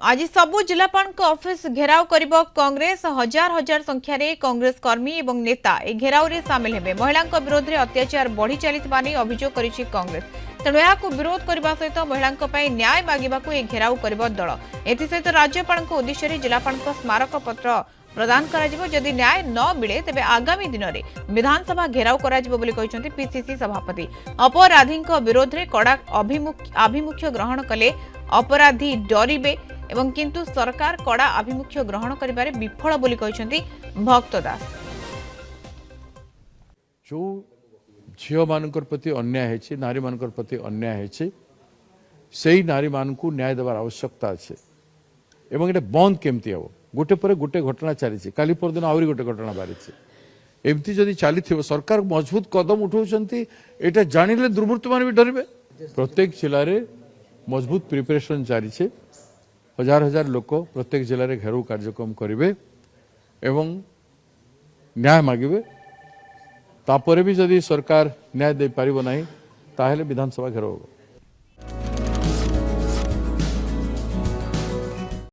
आज सबु जिलापाल ऑफिस घेराव करिब कांग्रेस हजार हजार संख्यार कांग्रेस कर्मी और नेता ए घेराव रे सामिल हेबे। महिला विरोध में अत्याचार बढ़ी चलिथिबा नै अभियोग करिछि कांग्रेस। तेणु यहाँ विरोध करने सहित महिला न्याय मागिबाकू ए घेराव करिब दल। एसत राज्यपाल उद्देश्य जिलापाल स्मारक पत्र प्रदान करा जदि न्याय न मिले तेबे आगामी दिन में विधानसभा घेराव करा पीसीसी सभापति। अपराधी विरोध में कड़ा आभिमुख्य ग्रहण कले अपराधी डरिबे एवं किंतु सरकार कड़ा आभिमुख्य ग्रहण करिबारे विफल बोली कहछन्ती भक्त दास। जो झियो मानकर प्रति अन्याय है, नारी मानकर प्रति अन्याय है, सही नारी मान को न्याय देवार आवश्यकता अच्छे एवं ये बंद केमती हम गोटे पर गोटे घटना चली काली परदिन आहरी गोटे घटना बाहरी एमती जदि चली सरकार मजबूत कदम उठाउछन्ती एटा जानिले दुर्वृत्त मान भी डरबे। प्रत्येक जिले में मजबूत प्रिपरेशन चली हजार हजार लोक प्रत्येक जिले में घेराव कार्यक्रम करेंगे एवं न्याय मागिबे। तापर भी जदि सरकार न्याय दे पारिबो नाही ताहेले विधानसभा घेराव होबो।